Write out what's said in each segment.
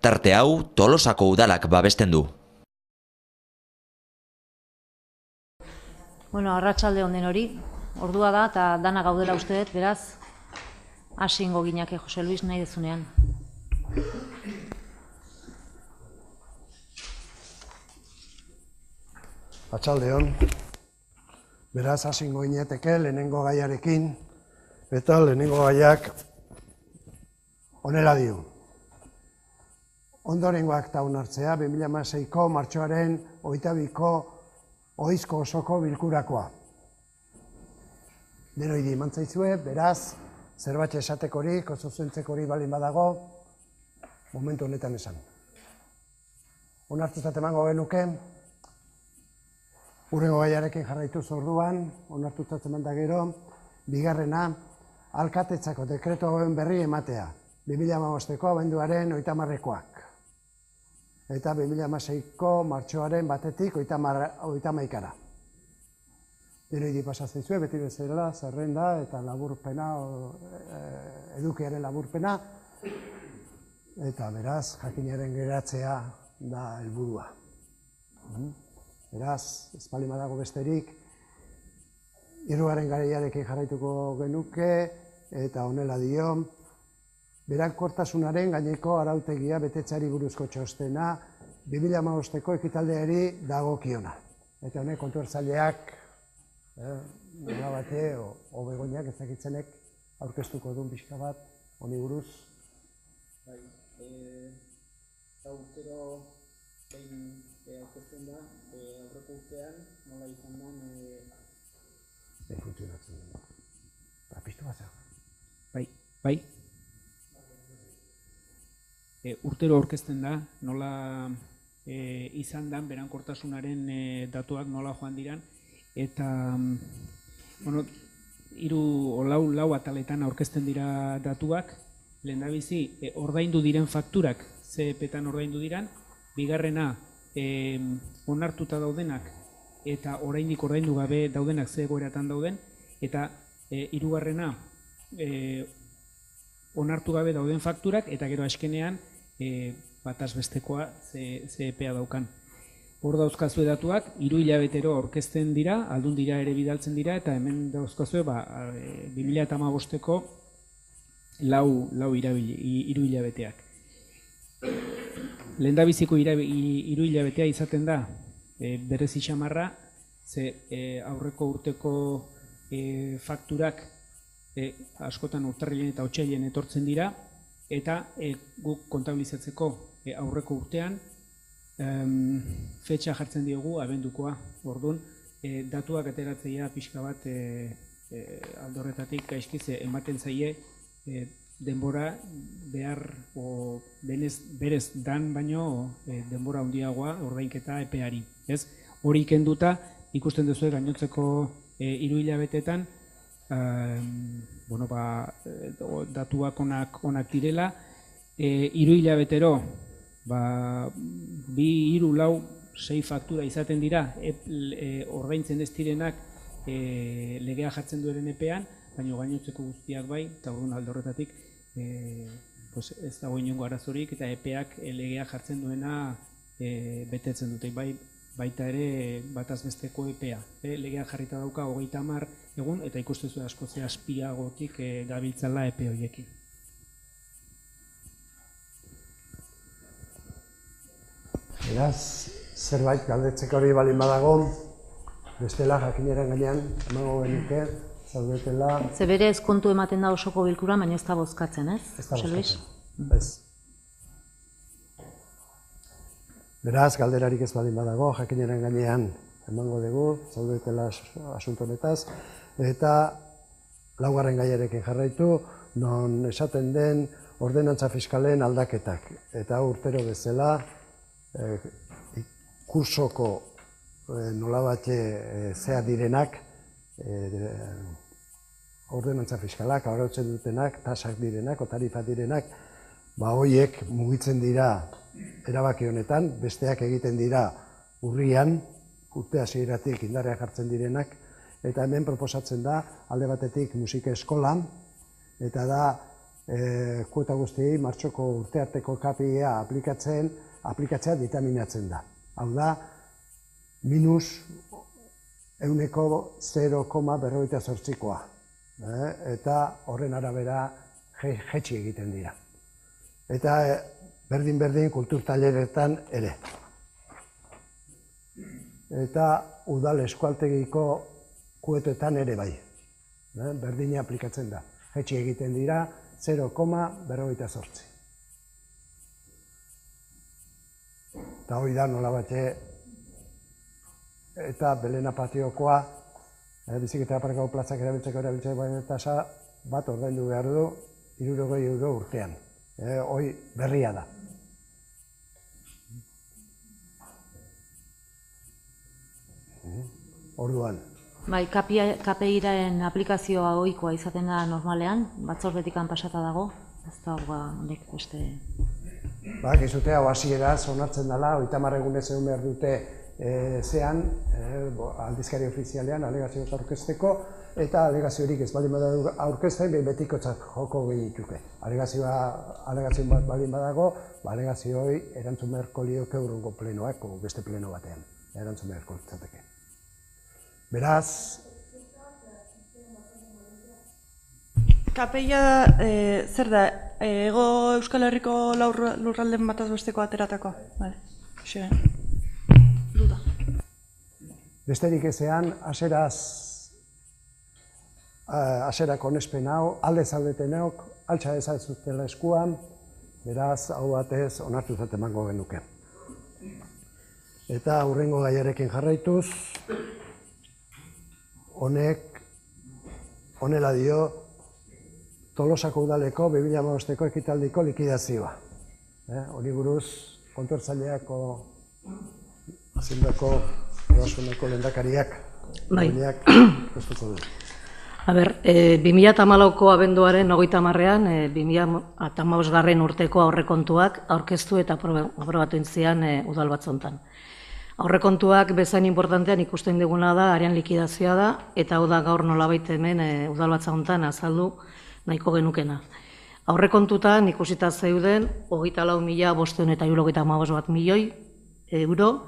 Elkarte hau Tolosako udalak babesten du. Arratsalde on denori, ordua da eta dana gaudela uste dut, beraz, hasi ingo ginake, Jose Luis, nahi dezunean. Arratsalde on, beraz, hasi ingo ginateke lehenengo gaiarekin, eta lehenengo gaiak honela dio. Ondorengoak ta onartzea 2016ko martxoaren 22ko ohizko osoko bilkurakoa. Denoi eman zaizue, beraz, zerbait esatekorik, oso zuentzekorik balin badago, momentu honetan esan. Onartutzat emango genuke, hurrengo gaiarekin jarraitu orduan, onartutzat eman da gero, bigarrena, alkatetzako dekretu hauen berri ematea, 2015ko abenduaren 30koak. Eta 2016ko martxoaren batetik 31kara. Denoi pasa zaizue, beti bezala, zerrenda eta laburpena, edukiaren laburpena, eta beraz, jakinaren geratzea da helburua. Beraz, ez baldin badago besterik, hirugarren gaiarekin jarraituko genuke, eta honela dio, berankortasunaren gaineko arautegia betetzeari buruzko txostena 2015ko ekitaldeari dagokiona. Eta honek kontuertzaileak, nola bate, o Begoñak ezakitzenek aurkeztuko duen pixka bat, honi buruz. Bai, eta urtero behin aurkezten da, aurreko urtean, nola izan den... Behin funtzionatzen den. Piztu bat zago. Bai. Urtero aurkezten da, nola izan den berankortasunaren datuak nola joan diran, eta lau ataletan aurkezten dira datuak, lehendabizi ordaindu diren fakturak, CEP-etan ordaindu diran, bigarrena onartuta daudenak eta oraindik ordaindu gabe daudenak ze egoeratan dauden, eta hirugarrena onartu gabe dauden fakturak, eta gero askenean bataz bestekoa CEP-a daukan. Hor dauzkazue datuak, 3 hilabetero aurkezten dira, Aldundira ere bidaltzen dira, eta hemen dauzkazue 2015ko 3 hilabeteak. Lehendabiziko 3 hilabetea izaten da berezi xamarra, ze aurreko urteko fakturak askotan urtarrilen eta otsailean etortzen dira, eta guk kontabilizatzeko aurreko urtean fetxa jartzen diogu abendukoa. Orduan, datuak ateratzea pixka bat alde horretatik gaizkiz ematen zaie denbora behar berez dan baino denbora handiagoa ordainketa epeari. Hori kenduta ikusten duzu gainotzeko 3 hilabetetan datuak onak direla, 3 hilabetero 2, 3, 4, 6 faktura izaten dira ordaintzen ez direnak legea jartzen dueren epean, baina gainotzeko guztiak bai, eta orduan alde horretatik ez dago inongo arazorik, eta epeak legea jartzen duena betetzen dute, baita ere bataz besteko epea. Legea jarrita dauka 30 egun, eta ikustezu asko ze azpiagotik gabiltzala epe horiekin. Beraz, zerbait galdetzeko hori balin badago, bestela jakinaren gainean, emango genuke, zaudetela... Ze berez kontu ematen da osoko bilkura, baina ez da bozkatzen, ez? Ez da bozkatzen, ez. Beraz, galderarik ez baldin badago, jakinaren gainean emango dugu, zaudetela asunto honetaz, eta laugarren gaiarekin jarraitu, non esaten den ordenantza fiskalen aldaketak. Eta urtero bezala, kursoko nolabate zea direnak, ordenantza fiskalak, arautzen dutenak, tasak direnak, tarifa direnak, horiek mugitzen dira erabaki honetan, besteak egiten dira urrian, urte hasieratik indarrean jartzen direnak, eta hemen proposatzen da alde batetik musika eskolan, eta da kuota guztiei martxoko urtearteko KPIa aplikatzea ditaminatzen da. Hau da, minus ehuneko 0,48koa. Eta horren arabera jetxi egiten dira. Eta berdin-berdin kultur taileretan ere. Eta udal eskualtegiko kuotetan ere bai. Berdina aplikatzen da. Jetxi egiten dira 0,48. Eta hori da nola bate eta Belena patiokoa biziketa aparkatu plazak erabiltzeko baina tasa bat ordaindu behar du 60 euro urtean. Hoi berria da. Orduan. Bai, KPI-ren aplikazioa ohikoa izaten da normalean, batzordetikan pasata dago, ez da honek beste... Bakizute hau hasieraz onartzen dela, 30 egunez egun behar dute zean, aldizkari ofizialean, alegazioak aurkezteko, eta alegaziorik ez baldin badago aurkezten, betikotzat joko genituke. Alegazio bat baldin badago, alegazioi erantzun beharko lioke hurrengo plenoak, beste pleno batean, erantzun beharko litzateke. Beraz... KPIa zer da, Hego Euskal Herriko lurralden bataz besteko ateratako? Duda. Besterik ezean, aserako onespen hau, alde zaudeteneok, altxa ezazutela eskuan, beraz, hau batez, onartuzat emango genuke. Eta hurrengo gaiarekin jarraituz, honek, honela dio, Tolosako udaleko 2015ko ekitaldiko likidazioa. Hori buruz, kontuertzaileako zindako ogasuneko lehendakariak postuko du. 2014ko abenduaren 30ean 2015 urteko aurrekontuak aurkeztu eta aprobatu intzian udal batzontan. Aurrekontuak bezain importantean ikusten duguna da, arean likidazioa da, eta hau da gaur nolabait hemen udal batzontan azaldu nahiko genukena. Aurrekontutan ikusita zeuden 24.575 milioi euro,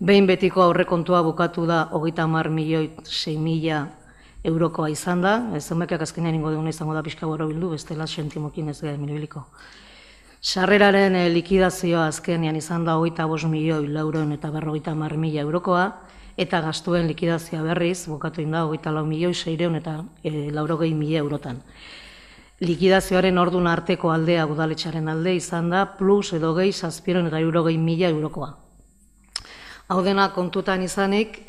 behin betiko aurrekontua bukatu da 30.006.000 eurokoa izan da, zenbakiak azkenean ingo duguna izango da pixka boro bildu, bestela sentimokin ez gara emilibiliko. Sarreraren likidazioa azkenean izan da 25.450.000 eurokoa, eta gastuen likidazioa berriz, bukatu inda 24.680.000 eurotan. Likidazioaren ordun arteko aldea udaletxaren alde izan da plus edo gehi 760.000 eurokoa. Hau dena kontutan izanik,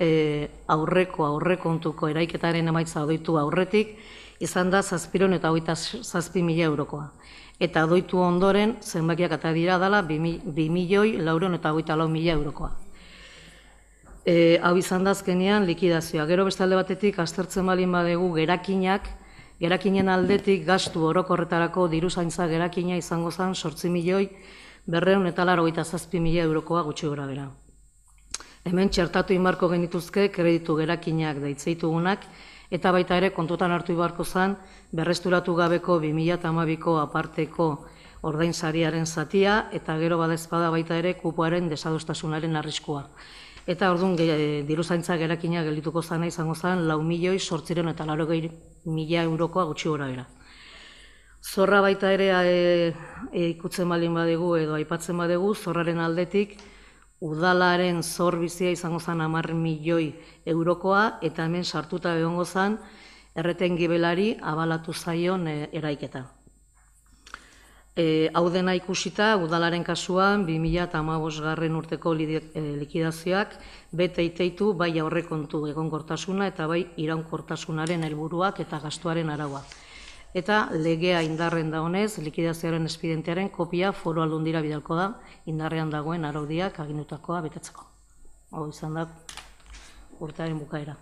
aurrekontuko eraiketaren emaitza doitu aurretik, izan da 727.000 eurokoa. Eta doitu ondoren, zenbakiak eta dira dela 2.424.000 eurokoa. Hau izan da azkenean likidazioa. Gero beste alde batetik, aztertzen balin badegu gerakinen aldetik gastu orokorretarako diruzaintza gerakina izango zen 8.287.000 eurokoa gutxi gora bera. Hemen txertatu inbarko genituzke kreditu gerakinak deitzeitugunak, eta baita ere kontutan hartu ibarko zen berresturatu gabeko 2012ko aparteko ordainsariaren zatia, eta gero badezpada baita ere kupoaren desadostasunaren arriskua. Eta orduan diruzaintza gerakina geldituko zana izango zen 4.880.000 eurokoa gutxi gora bera. Zorra baita ere ikutzen balin badegu edo aipatzen badegu, zorraren aldetik udalaren zor bizia izango zen 10 milioi eurokoa, eta hemen sartuta egongo zen erreten gibelari abalatu zaion eraiketa. Hau dena ikusita, udalaren kasuan 2015 urteko likidazioak bete iteitu bai aurrekontu egonkortasuna eta bai iraunkortasunaren helburuak eta gastuaren araua. Eta legea indarren dagonez, likidazioaren espidentearen kopia Foru Aldundira bidalko da, indarrean dagoen araudiak agindutakoa betetzeko. Hau izan da urtearen bukaera.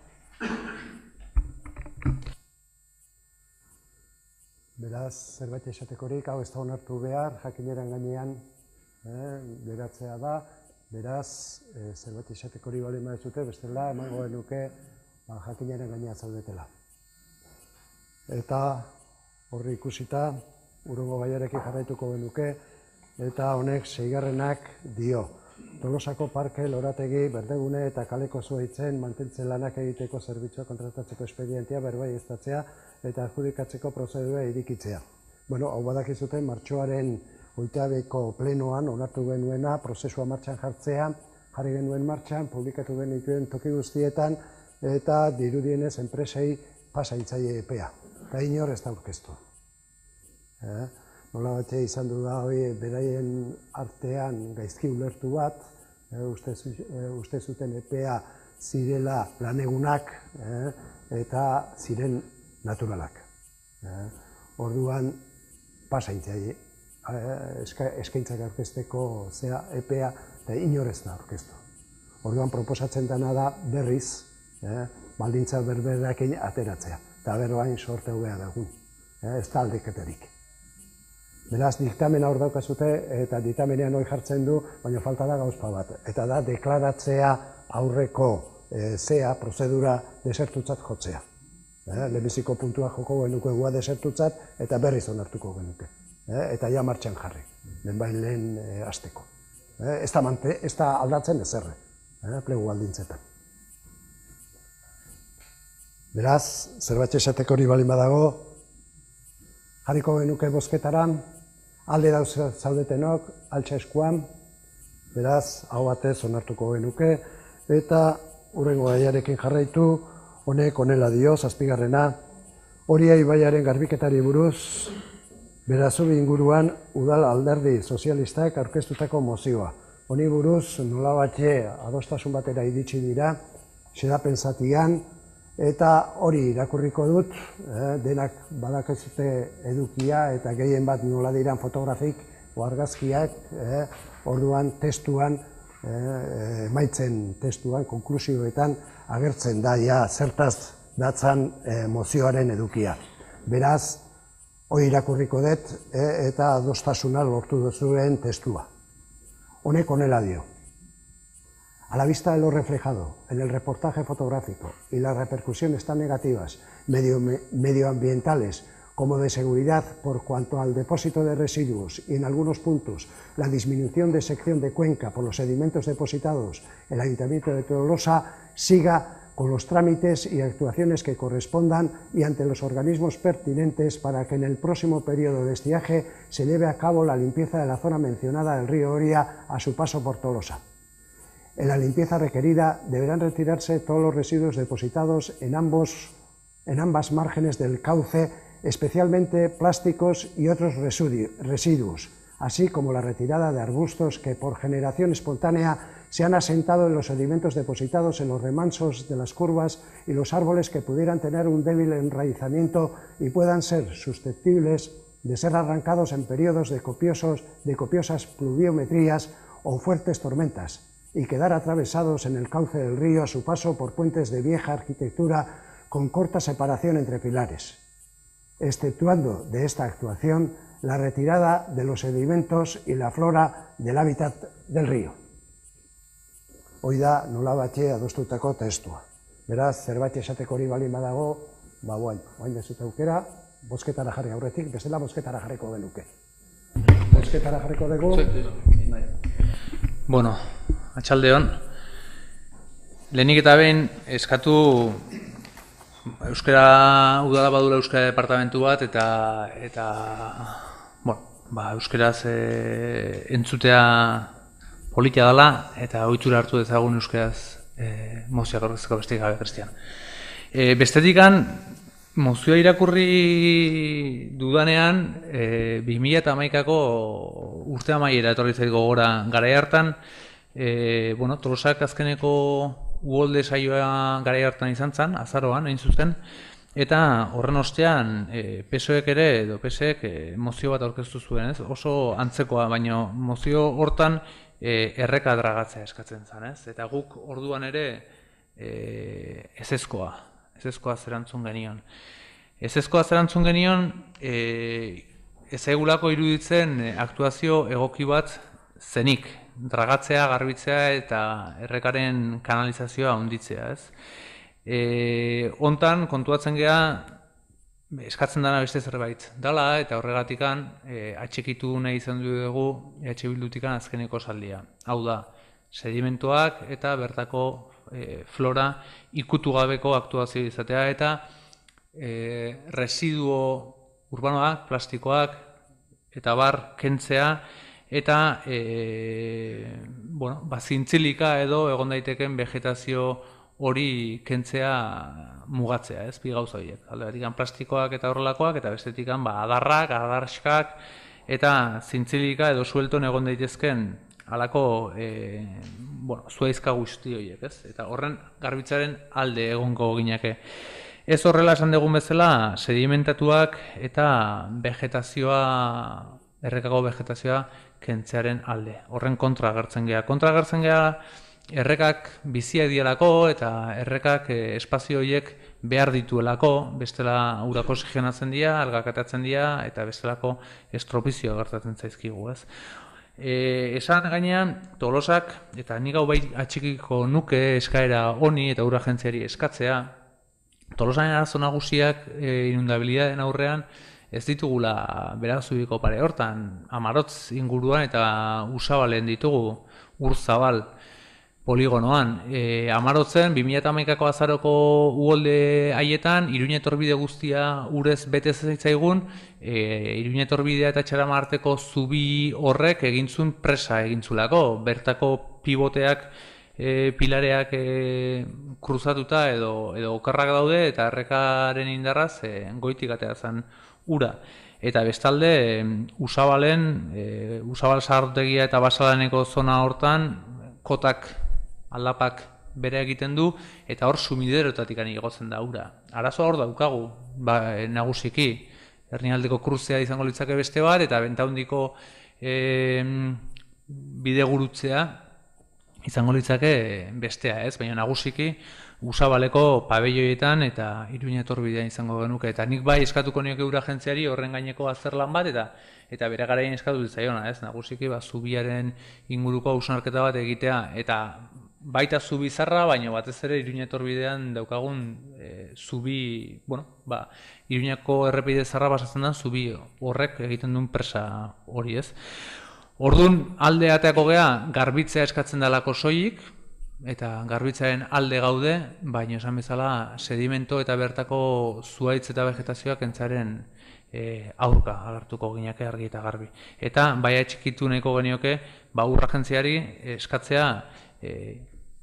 Beraz, zerbait esatekorik, hau ez da onartu behar, jakineran gainean geratzea da, beraz, zerbait esatekorik bali maizute, bestela, emango genuke jakineran gainean zaudetela. Eta horri ikusita, urrengo gaiarekin jarraituko genuke, eta honek 6. dio. Tolosako parke, lorategi, berdegune eta kaleko zuhaitzen mantentzen lanak egiteko zerbitzua kontratatzeko espedientia berbaiztatzea eta adjudikatzeko prozedura irikitzea. Bueno, hau badakizuten martxoaren 22ko plenoan onartu genuena prozesua martxan jartzea, jarri genuen martxan, publikatu genituen toki guztietan eta dirudienez enpresei pasaitzaile epea. Eta inor ez da aurkeztu. Nola batxe izan du da hori beraien artean gaizki ulertu bat, uste zuten epea zirela lanegunak eta ziren naturalak. Orduan pasaitzaile eskaintzak aurkezteko zea epea eta inor ez da aurkeztu. Orduan proposatzen dena da berriz baldintza berberakin ateratzea. Eta berroain sorte hobea dugun. Ez da aldeketerik. Beraz, diktamena hor daukazute eta diktamenean hori jartzen du, baina falta da gauzpa bat. Eta da, deklaratzea aurreko zea, prozedura desertutzat jotzea. Lehenbiziko puntua joko genuke gua desertutzat eta berriz onartuko genuke. Eta ja martxan jarri, lehen hasteko. Ez da aldatzen ezerre, plegu baldintzetan. Beraz, zerbait esateko hori balin badago, jarriko genuke bozketaran, alde dauz zaudetenok, altxa eskuan, beraz, hau batez onartuko genuke, eta hurrengo gaiarekin jarraitu, honek honela dio, 7. Oria ibaiaren garbiketari buruz, Berazubi inguruan udal alderdi sozialistak aurkeztutako mozioa. Honi buruz nola batxe adostasun batera iritsi dira, xedapen zatian, eta hori irakurriko dut, denak badakazute edukia eta gehien bat nola diran fotografik o argazkiak, orduan testuan, emaitzen testuan, konklusioetan agertzen da ja zertaz datzan mozioaren edukia. Beraz, hori irakurriko dut eta adostasuna lortu duzuen testua. Honek honela dio. A la vista de lo reflejado en el reportaje fotográfico y las repercusiones tan negativas medioambientales como de seguridad por cuanto al depósito de residuos y en algunos puntos la disminución de sección de cuenca por los sedimentos depositados, el Ayuntamiento de Tolosa siga con los trámites y actuaciones que correspondan y ante los organismos pertinentes para que en el próximo periodo de estiaje se lleve a cabo la limpieza de la zona mencionada del río Oria a su paso por Tolosa. En la limpieza requerida deberán retirarse todos los residuos depositados en ambas márgenes del cauce, especialmente plásticos y otros residuos, así como la retirada de arbustos que por generación espontánea se han asentado en los sedimentos depositados en los remansos de las curvas y los árboles que pudieran tener un débil enraizamiento y puedan ser susceptibles de ser arrancados en periodos de copiosas pluviometrías o fuertes tormentas y quedar atravesados en el cauce del río a su paso por puentes de vieja arquitectura con corta separación entre pilares, exceptuando de esta actuación la retirada de los sedimentos y la flora del hábitat del río. Hoi da nola batxe adostutako testua. Beraz, zerbait esateko hori balin badago, oain dezut aukera, bozketara jarri aurretik, bezala bozketara jarriko genuke. Bozketara jarriko dugu. Bueno, atxaldeon. Lehenik eta behin eskatu euskara udala badula euskara departamentu bat eta euskaraz entzutea politia dela eta ohitura hartu dezagun euskaraz mozioak aurkezteko besterik gabe Cristian. Bestetikan mozioa irakurri dudanean 2011ko urte amaiera etorri zait gogora garai hartan Tolosak azkeneko uholde saioa garai hartan izan zen, azaroan, hain zuzen, eta horren ostean PSOek ere edo PSek mozio bat aurkeztu zuen, oso antzekoa, baina mozio hortan erreka dragatzea eskatzen zen, eta guk orduan ere ezezkoa zerantzun genion. Ezezkoa zerantzun genion ez egulako iruditzen aktuazio egoki bat zenik, dragatzea, garbitzea eta errekaren kanalizazioa handitzea, Hontan kontuatzen gea eskatzen dana beste zerbait dala, eta horregatikan atxikitu nahi izan dugu EH Bildutikan azkeneko saldia. Hau da, sedimentoak eta bertako flora ikutu gabeko aktuazio izatea, eta residuo urbanoak, plastikoak, eta bar kentzea, eta zintzilika edo egon daiteken vegetazio hori kentzea mugatzea, ez, bi gauza horiek. Alde batikan plastikoak eta horrelakoak, eta bestetikan adarrak, adarskak, eta zintzilika edo suelton egon daitezken halako zuhaizka guzti horiek, ez? Eta horren garbitzaren alde egongo ginake. Ez horrela esan dugun bezala, sedimentatuak eta vegetazioa, errekako vegetazioa kentzearen alde. Horren kontra agertzen geha. Kontra agertzen geha, errekak biziak dielako eta errekak espazio horiek behar dituelako, bestela urako oxigenatzen dira, algak atatzen dira, eta bestelako estropizioa gertatzen zaizkigu, ez? Esan gainean, Tolosak, eta nik hau bai atxikiko nuke eskaera honi eta ur agentziari eskatzea, Tolosaren arazo nagusiak inundabilidaden aurrean ez ditugula Berazubiko pare hortan, Amarotz inguruan eta Usabalen ditugu, Urzabal poligonoan. Amarotzen, 2011ko azaroko uholde haietan, Iruña etorbide guztia urez bete zaitzaigun, Iruña etorbidea eta Txarama arteko zubi horrek egintzun presa egintzulako, bertako pivoteak, pilareak kruzatuta edo okerrak daude eta errekaren indarraz goitik atea zen ura. Eta bestalde, Usabalen, Usabal zaharrotegia eta Basalaneko zona hortan, kotak aldapak bere egiten du, eta hor sumiderotatik igotzen da ura. Arazoa hor daukagu, nagusiki, Hernialdeko kruzea izango litzake beste bat, eta Bentaundiko bide gurutzea izango litzake bestea, ez? Baina nagusiki Usabaleko pabelloietan eta Iruña etorbidea izango genuke. Eta nik bai eskatuko nioke ura agentziari horren gaineko azterlan bat, eta bere garaien eskatu ditzaiona, ez? Nagusiki zubiaren inguruko hausnarketa bat egitea, eta baita zubi zarra, baina batez ere Iruña etorbidean daukagun zubi, Iruñako errepide zarra basatzen da zubi horrek egiten duen presa hori, ez? Orduan, alde ateako gea, garbitzea eskatzen dalako soilik, eta garbitzaren alde gaude, baina esan bezala sedimento eta bertako zuhaitz eta vegetazioak entzaren aurka agertuko gineke argi eta garbi. Eta bai atxikitu nahiko genioke, ur agentziari eskatzea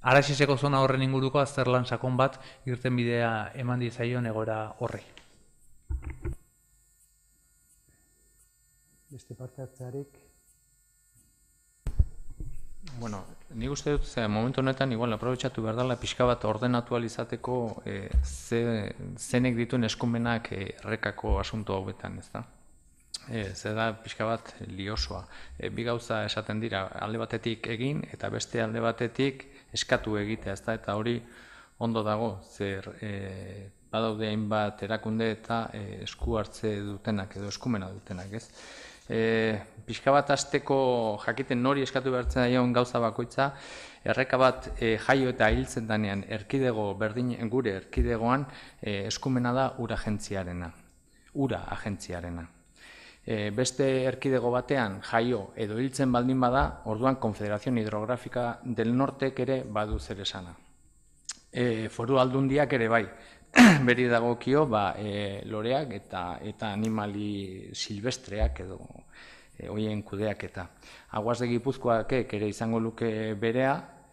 Araxeseko zona horren inguruko azterlan sakon bat irten bidea eman dizaion egoera horri. Beste parte hartzearik? Bueno, nik uste dut, momentu honetan, igual, aprobetxatu behar dela, pixka bat ordenatu alizateko zenek dituen eskumenak errekako asunto hauetan, ez da? Zer da pixka bat liosoa. Bi gauza esaten dira, alde batetik egin, eta beste alde batetik eskatu egitea, ez da? Eta hori ondo dago, zer badaude hainbat erakunde eta esku hartze dutenak edo eskumena dutenak, ez? Pixka bat hasteko jakiten nori eskatu behartzen daion gauza bakoitza, erreka bat jaio eta hiltzen danean erkidego berdin gure erkidegoan eskumena da ura agentziarena. Beste erkidego batean jaio edo hiltzen baldin bada, orduan Confederación Hidrográfica del Nortek ere badu zer esana. Foru aldundiak ere bai, beri dagokio loreak eta animali silvestreak edo hoien kudeaketa. Aguas de Gipuzkoak ere izango luke berea,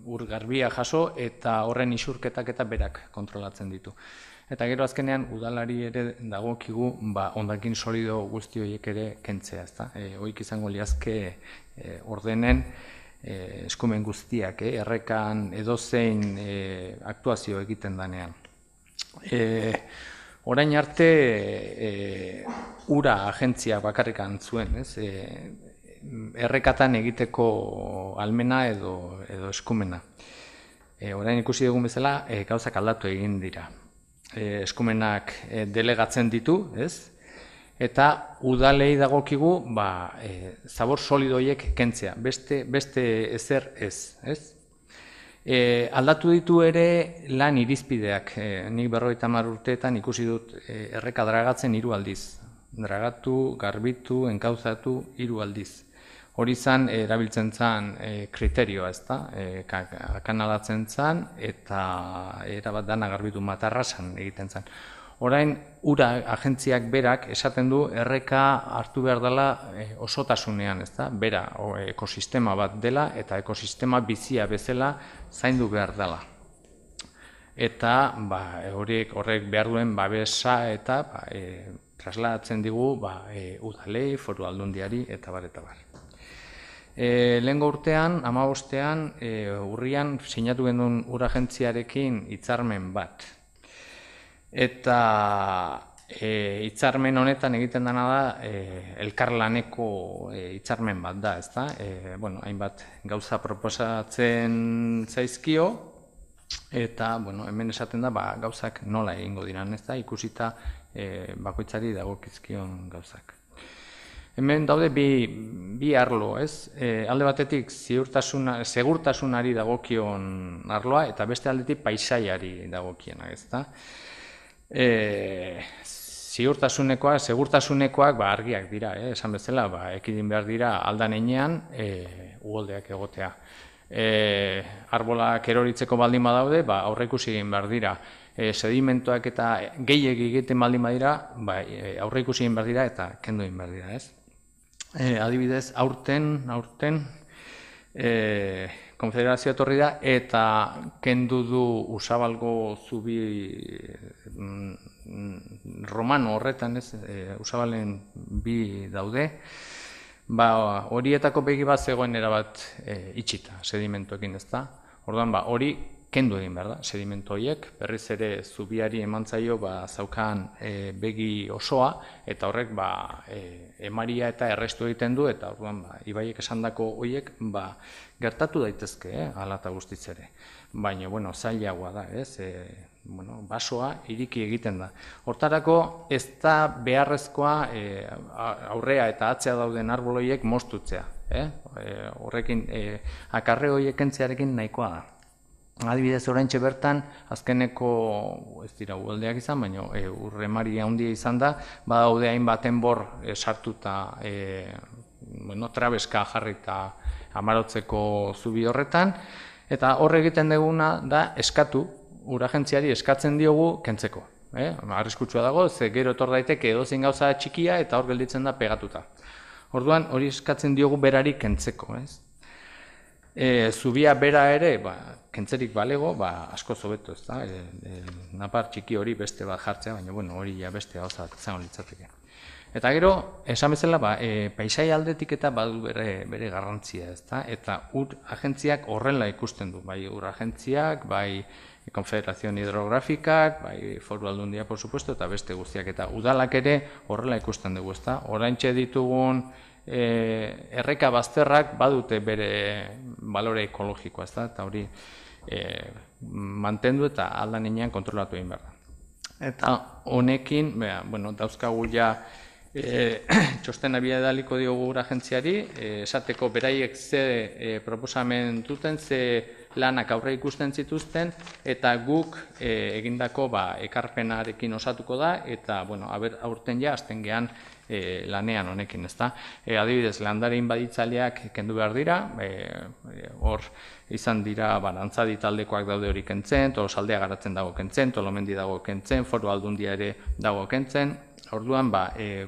ur garbia jaso eta horren isurketak eta berak kontrolatzen ditu. Eta gero azkenean udalari ere dagokigu hondakin solido guzti horiek ere kentzea, ezta? Hoik izango liazke ordenen eskumen guztiak, errekan edozein aktuazio egiten danean. Orain arte ura agentzia bakarrikan zuen, errekatan egiteko almena edo eskumena. Orain ikusi dugun bezala gauzak aldatu egin dira. Eskumenak delegatzen ditu, eta udalei dagokigu zabor solido horiek kentzea, beste ezer ez. Aldatu ditu ere lan irizpideak. Nik 50 urteetan ikusi dut erreka dragatzen 3 aldiz. Dragatu, garbitu, enkauzatu 3 aldiz. Hori zan, erabiltzen zan kriterioa, ezta? Kanalatzen zan eta erabat dana garbitu matarrasan egiten zan. Orain, ura agentziak berak esaten du erreka hartu behar dela osotasunean, ezta? Bera ekosistema bat dela eta ekosistema bizia bezala zaindu behar dela. Eta horrek behar duen babesa eta trasladatzen digu udalei, foru aldundiari eta bar eta bar. Lehengo urtean, 15ean, urrian sinatu genuen ura agentziarekin hitzarmen bat. Eta hitzarmen honetan egiten dena da elkarlaneko hitzarmen bat da, ezta? Hainbat gauza proposatzen zaizkio eta hemen esaten da gauzak nola egingo diran, ezta? Ikusita bakoitzari dagokizkion gauzak. Hemen daude bi arlo, ez? Alde batetik segurtasunari dagokion arloa eta beste aldetik paisaiari dagokienak, ezta? Segurtasunekoak argiak dira, esan bezala, ekidin behar dira aldan heinean uholdeak egotea. Arbolak eroritzeko baldin badaude, aurreikusi egin behar dira. Sedimentoak eta gehiegi egiten baldin badira, aurreikusi egin behar dira eta kendu egin behar dira, ez? Adibidez, aurten konfederazioa etorri da eta kendu du Usabalgo zubi romano horretan, Usabalen bi daude, horietako begi bat zegoen erabat itxita, sedimentoekin, ezta? Orduan, hori kendu egin behar da, sedimento horiek, berriz ere zubiari eman zaio zaukan begi osoa, eta horrek emaria eta errestu egiten du, eta orduan ibaiek esandako horiek gertatu daitezke, hala eta guztiz ere. Baina, zailagoa da, ez? Basoa iriki egiten da. Hortarako ez da beharrezkoa aurrea eta atzea dauden arbol horiek moztutzea. Horrekin, akarre horiek kentzearekin nahikoa da. Adibidez, oraintxe bertan, azkeneko, ez dira uholdeak izan, baina urremari handia izan da, badaude hainbat enbor sartuta trabeska jarrita Amarotzeko zubi horretan, eta horre egiten duguna da eskatu, ura agentziari eskatzen diogu kentzeko. Arriskutsua dago, ze gero etor daiteke edozein gauza txikia eta hor gelditzen da pegatuta. Orduan, hori eskatzen diogu berari kentzeko, ez? Zubia bera ere, kentzerik balego, asko zobeto, ez da? Napar txiki hori beste bat jartzea, baina hori beste gauza izango litzateke. Eta gero, esan bezala, paisai aldetik eta badu bere garrantzia, ez da? Eta ur agentziak horrela ikusten du, bai ur agentziak, bai Konfederazion Hidrografikak, bai Foru Aldundia, por supuesto, eta beste guztiak. Eta udalak ere horrela ikusten dugu, ez da? Oraintxe ditugun erreka bazterrak badute bere balore ekologikoa, ez da? Eta hori mantendu eta aldan heinean kontrolatu egin behar da. Eta honekin, dauzkagu ja txostena bidaliko diogu ura agentziari, esateko beraiek ze proposamen duten, ze lanak aurre ikusten zituzten, eta guk egindako ekarpenarekin osatuko da, eta aurten ja, azten gehan lanean honekin, ezta? Adibidez, landare inbaditzaileak kendu behar dira, hor izan dira Arantzadi taldekoak daude hori kentzen, Tolosaldea garatzen dago kentzen, Tolomendi dago kentzen, Foru Aldundia ere dago kentzen. Orduan,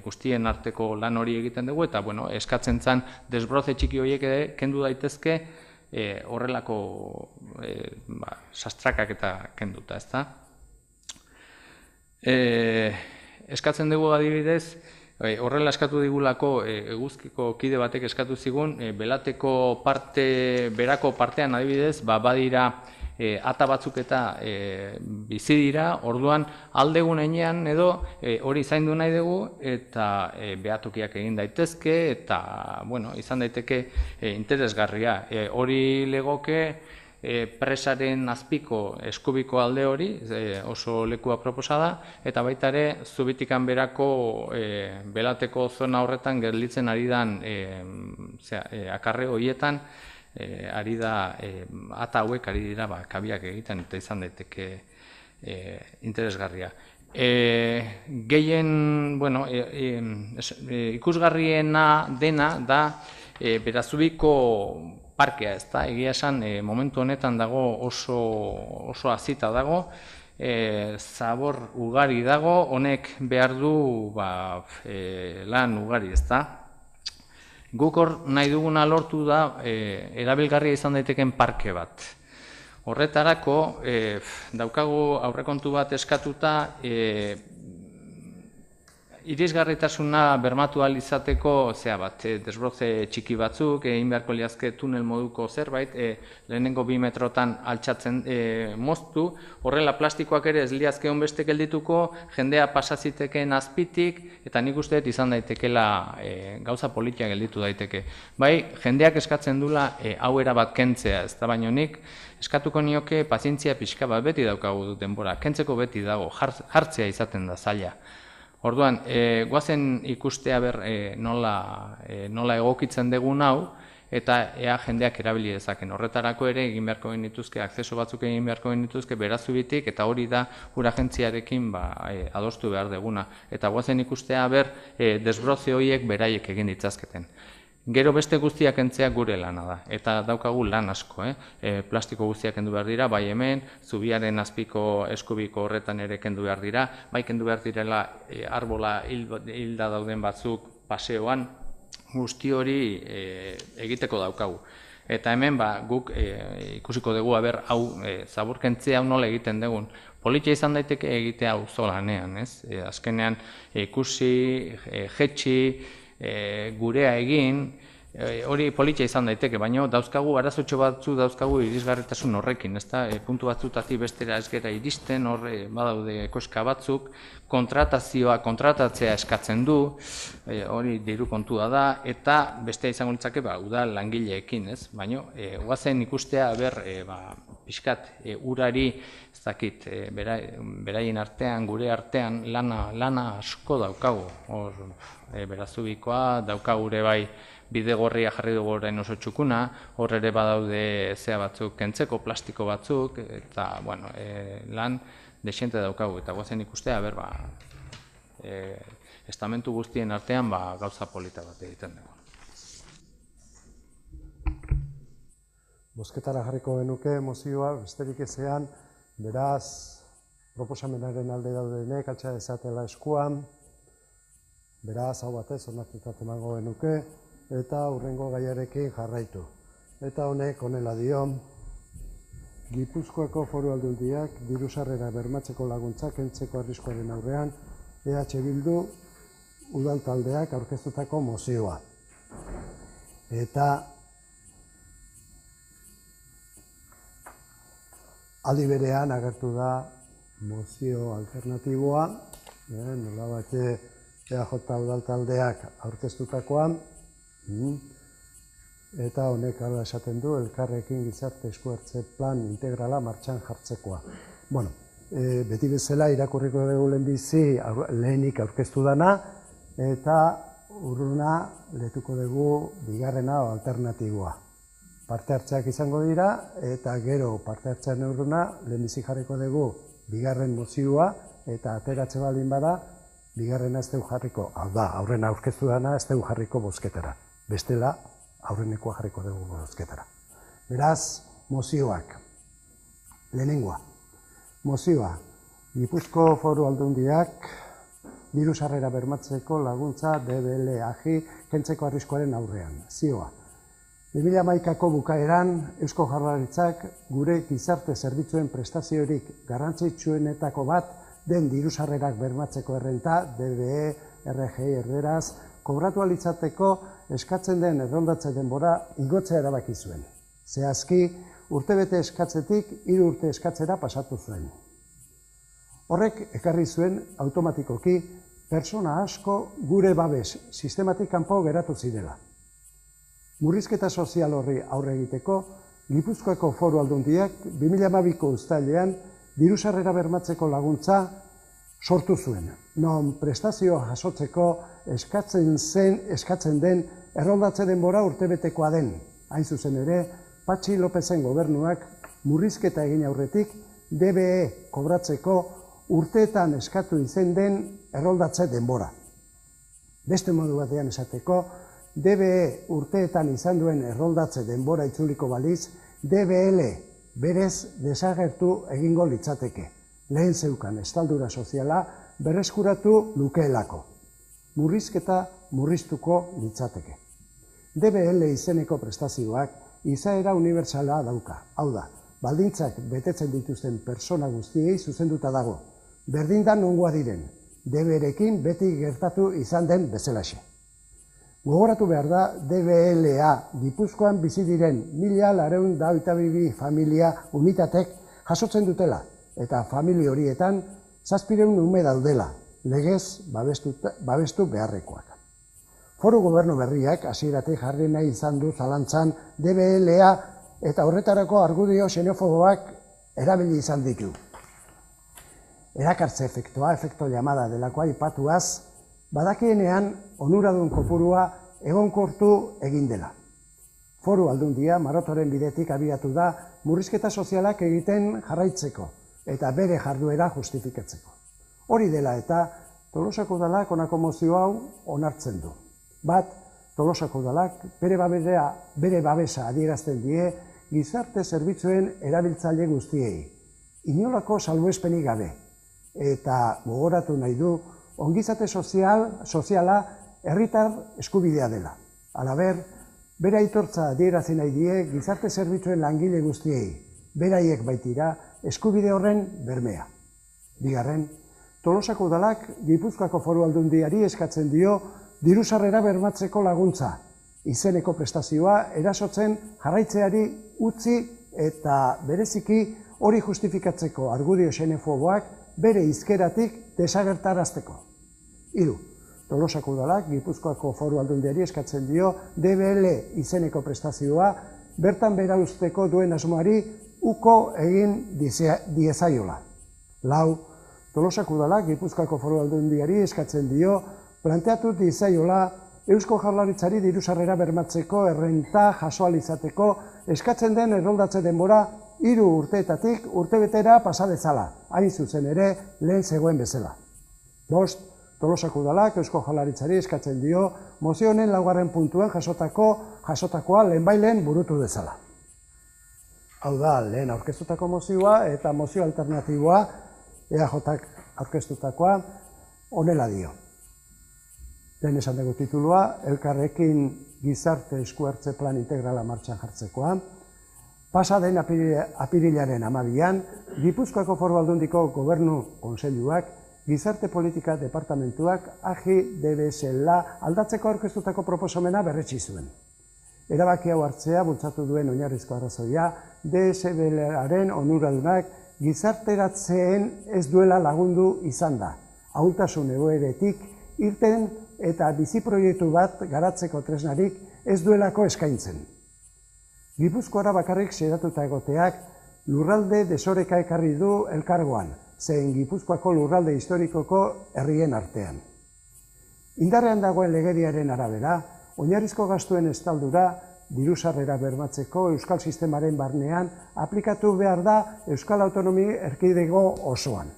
guztien arteko lan hori egiten dugu, eta eskatzen zen desbroze txiki horiek ere kendu daitezke horrelako sastrakak eta kenduta, ezta? Eskatzen dugu adibidez, horrela eskatu digulako eguzkiko kide batek eskatu zigun, belateko berako partean adibidez, badira ata batzuk eta bizi dira, orduan aldegun heinean edo hori zaindu nahi dugu eta behatokiak egin daitezke eta izan daiteke interesgarria. Hori legoke presaren azpiko eskubiko alde hori, oso lekua proposa da, eta baita ere zubitikan berako belateko zona horretan gelditzen ari dan akarre horietan ari da, ata hauek ari dira kabiak egiten eta izan daiteke interesgarria. Gehien, bueno, ikusgarriena dena da Berazubiko parkea, ez da, egia esan momentu honetan dago oso hazita dago, zabor ugari dago, honek behar du lan ugari, ez da. Guk hor nahi duguna lortu da erabilgarria izan daiteken parke bat. Horretarako, daukagu aurrekontu bat eskatuta, irisgarritasuna bermatu ahal izateko desbroze txiki batzuk, egin beharko liazke tunel moduko zerbait, lehenengo 2 metrotan altxatzen moztu, horrela plastikoak ere ez liazke honbeste geldituko, jendea pasaziteken azpitik, eta nik uste dut izan daitekela gauza politia gelditu daiteke. Bai, jendeak eskatzen dula hau erabat kentzea, ez da baino nik, eskatuko nioke pazientzia pixka bat beti daukagu denbora, kentzeko beti dago, jartzea izaten da zaila. Orduan, goazen ikustea nola egokitzen dugun hau, eta ea jendeak erabili dezaken. Horretarako ere egin beharko genituzke, akzeso batzuk egin beharko genituzke Berazubitik, eta hori da ura agentziarekin adostu behar duguna. Eta goazen ikustea desbroze horiek beraiek egin ditzazketen. Gero beste guztiak kentzea gure lana da, eta daukagu lan asko. Plastiko guztiak kendu behar dira, bai hemen, zubiaren azpiko eskubiko horretan ere kendu behar dira, bai kendu behar direla arbola hilda dauden batzuk paseoan, guzti hori egiteko daukagu. Eta hemen guk ikusiko dugu hau zaburkentzea nola egiten dugun. Politia izan daiteke egitea auzolanean, ez? Azkenean ikusi, jetxi, gurea egin, hori politia izan daiteke, baina dauzkagu arazotxo batzu dauzkagu irisgarritasun horrekin, ezta? Puntu batzutatik bestera ez gera iristen, hor badaude koska batzuk, kontratatzea eskatzen du, hori diru kontua da, eta bestea izango litzake udal langileekin, ez? Baina, goazen ikustea, pixkat, urari, ez dakit, beraien artean, gure artean, lana asko daukagu, hor, Berazubikoa, daukagure bai bidegorria jarri dugu orain oso txukuna, hor ere badaude zea batzuk kentzeko, plastiko batzuk, eta, bueno, lan desiente daukagu, eta goazen ikustea, estamentu guztien artean gauza polita bat egiten dugu. Bozketara jarriko genuke mozioa, besterik ezean, beraz, proposamenaren alde daudenek, altxa dezatela eskuan, beraz, hau batez, onartutat emango genuke, eta hurrengo gaiarekin jarraitu. Eta honek, honela dio, Gipuzkoako Foru Aldundiak diru-sarrera bermatzeko laguntzak kentzeko arriskuaren aurrean, EH Bildu udal taldeak aurkeztutako mozioa. Eta aldi berean agertu da mozio alternatiboa, nola bate EJ udal taldeak aurkeztutakoan, eta honek hala esaten du elkarrekin gizarte eskuhartze plan integrala martxan jartzekoa. Bueno, beti bezala irakurriko dugu lehenik aurkeztu dana, eta urruna letuko dugu bigarrena o alternatiboa. Parte hartzeak izango dira, eta gero parte hartzean urruna lehenbizi jarriko dugu bigarren mozioa, eta ateratze baldin bada, bigarrena ez dugu jarriko, hau da, aurrena aurkeztu dana ez dugu jarriko bozketara. Bestela, aurrenekoa jarriko dugu bozketara. Beraz, mozioak. Lehenengoa. Mozioa. Gipuzko Foru Aldundiak diru-sarrera bermatzeko laguntza DBL-agi kentzeko arriskuaren aurrean. Zioa. 2011ko bukaeran, Eusko Jaurlaritzak gure gizarte zerbitzuen prestaziorik garrantzitsuenetako bat den diru-sarrerak bermatzeko errenta, DBE, RGI erderaz, kobratu alitzateko eskatzen den erroldatze denbora igotzea erabaki zuen. Zehazki, urtebete eskatzetik 3 urte eskatzera pasatu zuen. Horrek ekarri zuen automatikoki pertsona asko gure babes sistematik kanpo geratu zirela. Murrizketa sozial horri aurre egiteko, Gipuzkoako Foru Aldundiak 2012ko uztailean diru-sarrera bermatzeko laguntza sortu zuen, non prestazioa jasotzeko eskatzen den erroldatze denbora urtebetekoa den. Hain zuzen ere, Patxi Lopezen gobernuak murrizketa egin aurretik DBE kobratzeko urteetan eskatu izen den erroldatze denbora. Beste modu batean esateko, DBE urteetan izan duen erroldatze denbora itzuliko baliz, DBL berez desagertu egingo litzateke. Lehen zeukan estaldura soziala berreskuratu lukeelako. Murrizketa murriztuko litzateke. DBL izeneko prestazioak izaera unibertsala dauka. Hau da, baldintzak betetzen dituzten persona guztiei zuzenduta dago. Berdin da nongoa diren, DBrekin beti gertatu izan den bezalaxe. Gogoratu behar da DBLA Gipuzkoan bizi diren 1.922 familia unitatek jasotzen dutela eta familia horietan 700 ume daudela, legez babestu beharrekoak. Foru gobernu berriak hasieratik jarri nahi izan du zalantzan DBLA eta horretarako argudio xenofoboak erabili izan ditu. Erakartze efektua, efekto llamada delakoa aipatuaz, badakienean onuradun kopurua egonkortu egin dela. Foru Aldundia Marotoren bidetik abiatu da murrizketa sozialak egiten jarraitzeko eta bere jarduera justifikatzeko. Hori dela eta Tolosako udalak honako mozio hau onartzen du. Bat, Tolosako udalak bere babesa adierazten die gizarte zerbitzuen erabiltzaile guztiei, inolako salbuespenik gabe, eta gogoratu nahi du ongizate soziala herritar eskubidea dela. Halaber, bere aitortza adierazi nahi die gizarte zerbitzuen langile guztiei, beraiek baitira eskubide horren bermea. Bigarren, Tolosako udalak Gipuzkoako Foru Aldundiari eskatzen dio diru-sarrera bermatzeko laguntza, izeneko prestazioa erasotzen jarraitzeari utzi eta bereziki hori justifikatzeko argudio xenofoboak bere hizkeratik desagertarazteko. Hiru, Tolosako udalak Gipuzkoako Foru Aldundiari eskatzen dio DBL izeneko prestazioa bertan behera uzteko duen asmoari uko egin diezaiola. Lau, Tolosako udalak Gipuzkoako Foru Aldundiari eskatzen dio planteatu diezaiola Eusko Jaurlaritzari diru-sarrera bermatzeko errenta jaso ahal izateko eskatzen den erroldatze denbora 3 urteetatik urtebetera pasa dezala, hain zuzen ere lehen zegoen bezala. 5, Tolosako udalak Eusko Jaurlaritzari eskatzen dio mozio honen 4. puntuan jasotakoa lehenbailen burutu dezala. Hau da, lehen aurkeztutako mozioa eta mozio alternatiboa EAJak aurkeztutakoa honela dio. Lehen esan dugu titulua, elkarrekin gizarte eskuhartze plan integrala martxan jartzekoa. Pasa den apirilaren 12an, Gipuzkoako Foru Aldundiko Gobernu Kontseiluak Gizarte Politika Departamentuak AGI-DBSLA aldatzeko aurkeztutako proposamena berretsi zuen. Erabaki hau hartzea bultzatu duen oinarrizko arrazoia, DSBLaren onuradunak gizarteratzeen ez duela lagundu izan da, ahultasun egoeretik irten eta bizi proiektu bat garatzeko tresnarik ez duelako eskaintzen. Gipuzkoara bakarrik sedatuta egoteak lurralde desoreka ekarri du elkargoan, zein Gipuzkoako lurralde historikoko herrien artean. Indarrean dagoen legediaren arabera, oinarrizko gastuen estaldura diru-sarrera bermatzeko euskal sistemaren barnean aplikatu behar da Euskal Autonomi Erkidego osoan.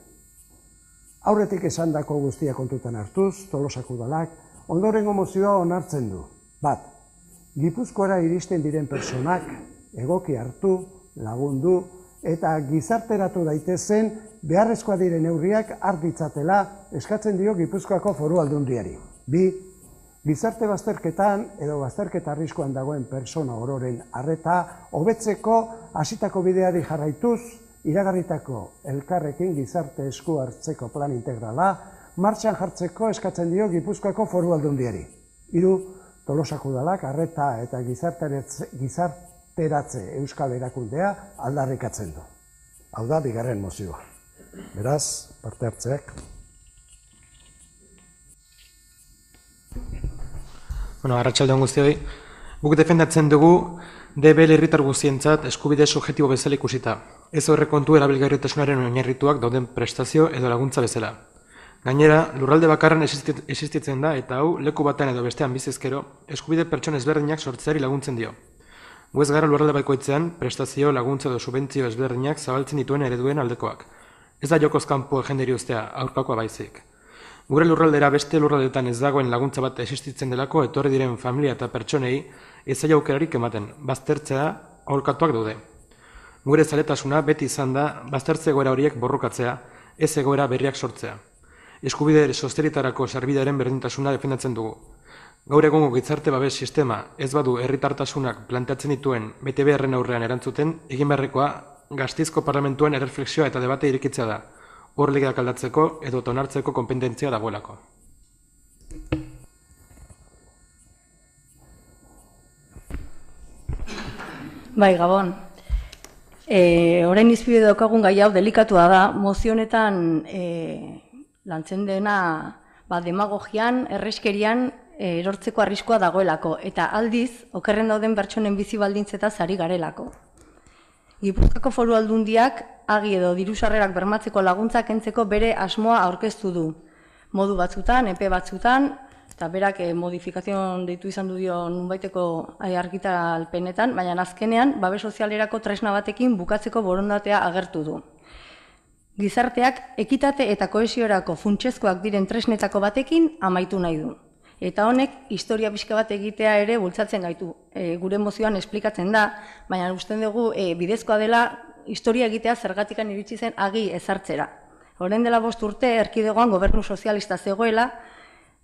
Aurretik esandako guztia kontutan hartuz, Tolosako udalak ondorengo mozioa onartzen du. Bat, Gipuzkoara iristen diren personak egoki hartu, lagundu eta gizarteratu daitezen beharrezkoa diren neurriak har ditzatela eskatzen dio Gipuzkoako Foru Aldundiari. Bi, gizarte bazterketan edo bazterketa arriskuan dagoen persona ororen arreta hobetzeko hasitako bideari jarraituz, iragarritako elkarrekin gizarte esku hartzeko plan integrala martxan jartzeko eskatzen dio Gipuzkoako Foru Aldundiari. 3, Tolosako udalak arreta eta gizarteratze euskal erakundea aldarrikatzen du. Hau da, bigarren mozioa. Beraz, parte hartzeak. Arratsalde on guztioi. Guk defendatzen dugu DBL herritar guztientzat eskubide subjektibo bezala ikusita. Ez aurrekontu erabilgarritasunaren oinarrituak dauden prestazio edo laguntza bezala. Gainera, lurralde bakarran existitzen da eta hau leku batean edo bestean bizizkero eskubide pertsona ezberdinak sortzeari laguntzen dio. Gu ez gara lurralde bakoitzean prestazio, laguntza edo subentzio ezberdinak zabaltzen dituen ereduen aldekoak. Ez da jokoz kanpo jenderi ustea, aurkakoa baizik. Gure lurraldera beste lurraldetan ez dagoen laguntza bat existitzen delako etorri diren familia eta pertsonei ez zaila aukerarik ematen, baztertzea aholkatuak daude. Gure zaletasuna beti izan da baztertze egoera horiek borrokatzea, ez egoera berriak sortzea. Eskubide sozialetarako sarbidaren berdintasuna defendatzen dugu. Gaur egungo gizarte babes sistema ez badu herritartasunak planteatzen dituen betebeharren aurrean erantzuten, egin beharrekoa Gasteizko Parlamentuan erreflexioa eta debate irekitzea da, hor legeak aldatzeko edo onartzeko konpetentzia dagoelako. Bai, Gabon. Orain izpide daukagun gai hau delikatua da, mozio honetan lantzen dena demagogian, erreskerian erortzeko arriskoa dagoelako, eta aldiz, okerren dauden pertsonen bizi baldintzetaz ari garelako. Gipuzkoako Foru Aldundiak agi edo diru sarrerak bermatzeko laguntzak kentzeko bere asmoa aurkeztu du. Modu batzutan, epe batzutan, eta berak modifikazion deitu izan du dio nunbaiteko argitalpenetan, baina azkenean babes sozialerako tresna batekin bukatzeko borondatea agertu du. Gizarteak ekitate eta kohesiorako funtsezkoak diren tresnetako batekin amaitu nahi du. Eta honek historia pixka bat egitea ere bultzatzen gaitu. Gure mozioan esplikatzen da, baina usten dugu bidezkoa dela historia egitea zergatikan iritsi zen agi ezartzera. Orain dela 5 urte erkidegoan gobernu sozialista zegoela,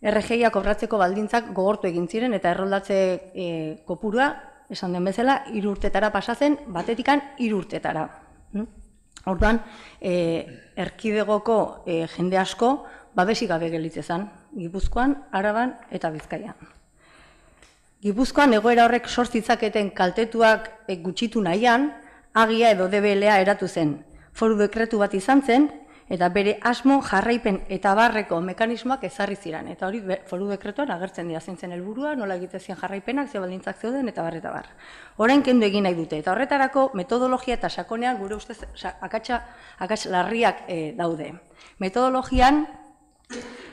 RGIa kobratzeko baldintzak gogortu egin ziren eta erroldatze kopurua, esan den bezala, 3 urtetara pasatzen, batetikan 3 urtetara. Orduan, erkidegoko jende asko babesik gabe gelitze zen, Gipuzkoan, Araban eta Bizkaian. Gipuzkoan egoera horrek sort zitzaketen kaltetuak gutxitu nahian, agia edo DBLA eratu zen. Foru dekretu bat izan zen, eta bere asmo jarraipen eta barreko mekanismoak ezarri ziren. Eta hori foru dekretuan agertzen dira zen helburua, nola egite ziren jarraipenak, ze baldintzak zeuden eta bar eta bar. Orain kendu egin nahi dute, eta horretarako metodologia eta sakonean gure ustez akats larriak daude. Metodologian,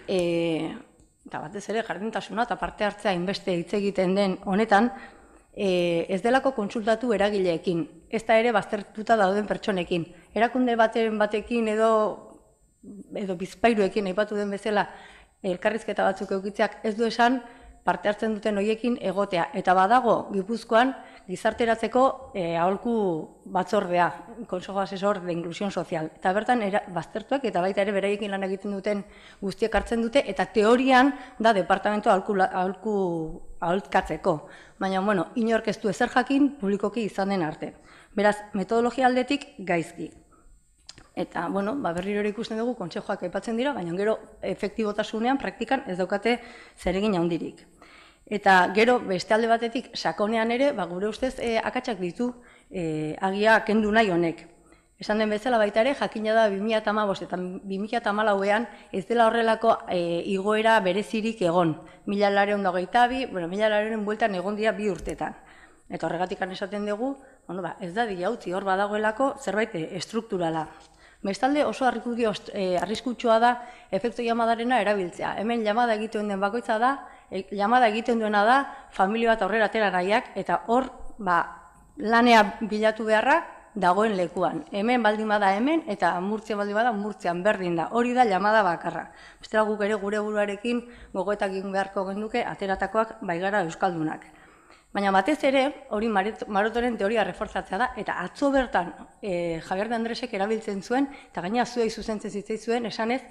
eta batez ere jarduntasuna eta parte hartzea inbeste hitz egiten den honetan, ez delako kontsultatu eragileekin, ez da ere baztertuta dauden pertsonekin. Erakunde batekin edo bizpairuekin aipatu den bezala elkarrizketa batzuk eukitzeak ez du esan parte hartzen duten horiekin egotea. Eta badago Gipuzkoan gizarteratzeko aholku batzordea, Consejo Asesor de Inclusión Social. Eta bertan baztertuak eta baita ere beraiekin lan egiten duten guztiek hartzen dute, eta teorian da departamento aholkatzeko. Baina, bueno, inork ez du ezer jakin publikoki izan den arte. Beraz, metodologia aldetik gaizki. Eta, bueno, berriro ere ikusten dugu kontsejoak aipatzen dira, baina gero efektibotasunean praktikan ez daukate zeregin handirik. Eta gero beste alde batetik sakonean ere, gure ustez akatsak ditu agia kendu nahi honek. Esan den bezala baita ere, jakina da 2015 eta 2014ean ez dela horrelako igoera berezirik egon. 1922, 1900 bueltan egon dira 2 urtetan. Eta horregatik esaten dugu, ez da dira utzi hor badagoelako zerbait estrukturala. Bestalde oso arriskutsua da efektu llamadarena erabiltzea. Hemen llamada egiten den bakoitza da, llamada egiten duena da familia bat aurrera atera nahiak, eta hor lanea bilatu beharra dagoen lekuan. Hemen baldin bada hemen, eta Murtzian baldin bada Murtzian berdin da. Hori da llamada bakarra. Bestela guk ere gure buruarekin gogoetak egin beharko genuke ateratakoak baigara euskaldunak. Baina batez ere, hori Marotoren teoria reforzatzea da, eta atzo bertan Javier de Andresek erabiltzen zuen, eta gaina zuei zuzentzen zitzaizuen, esanez,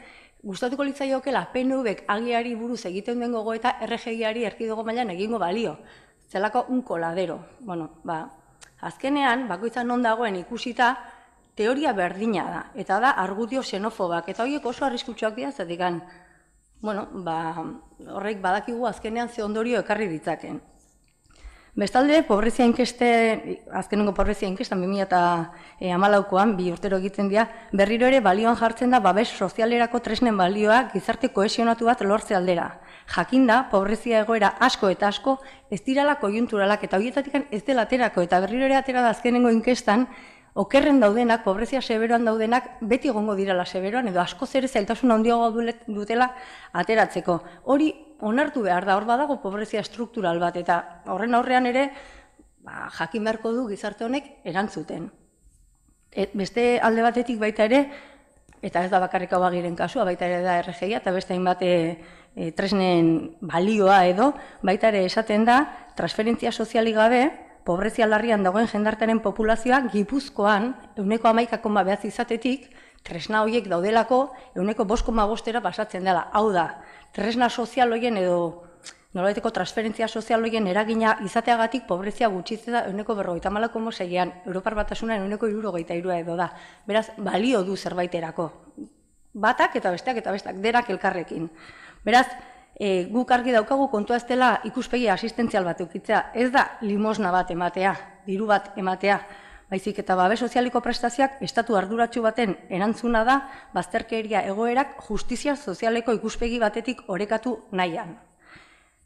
gustatuko litzaiokeela PNVek agiari buruz egiten den gogoeta RGIari erkidego mailan egingo balio. Zelako un coladero. Azkenean, bakoitzan non dagoen ikusita, teoria berdina da, eta da argudio xenofobak, eta horiek oso arriskutsuak dira, zetikan, horrek badakigu azkenean ze ondorio ekarri ditzaken. Bestalde, pobrezia inkeste, azkenengo pobrezia inkestan 2014an, 2 urtero egiten dira, berriro ere balioan jartzen da babes sozialerako tresnen balioa gizarte kohesionatu bat lortze aldera. Jakinda, pobrezia egoera asko eta asko ez dirala koiunturalak, eta horietatik ez dela aterako, eta berriro ere atera da azkenengo inkestan, okerren daudenak, pobrezia seberoan daudenak, beti egongo dirala seberoan, edo asko ere zailtasun handiago dutela ateratzeko. Hori onartu behar da, hor badago pobrezia struktural bat, eta horren aurrean ere, jakin beharko du gizarte honek erantzuten. Beste alde batetik baita ere, eta ez da bakarrik hau agiren kasua, baita ere da RGIa, eta beste hainbat tresnen balioa edo, baita ere esaten da, transferentzia sozialik gabe, pobrezia larrian dagoen jendartearen populazioa Gipuzkoan 11,9 izatetik, tresna horiek daudelako 5,5 pasatzen dela. Hau da, tresna sozial horien edo nolabaiteko transferentzia sozial horien eragina izateagatik pobrezia gutxitzen da 54,6an, Europar Batasunan 63 edo da. Beraz, balio du zerbaiterako. Batak eta besteak denak elkarrekin. Beraz, guk argi daukagu kontua ez dela ikuspegi asistentzial bat eukitzea, ez da limosna bat ematea, diru bat ematea, baizik eta babes sozialiko prestazioak estatu arduratsu baten erantzuna da bazterkeria egoerak justizia sozialeko ikuspegi batetik orekatu nahian.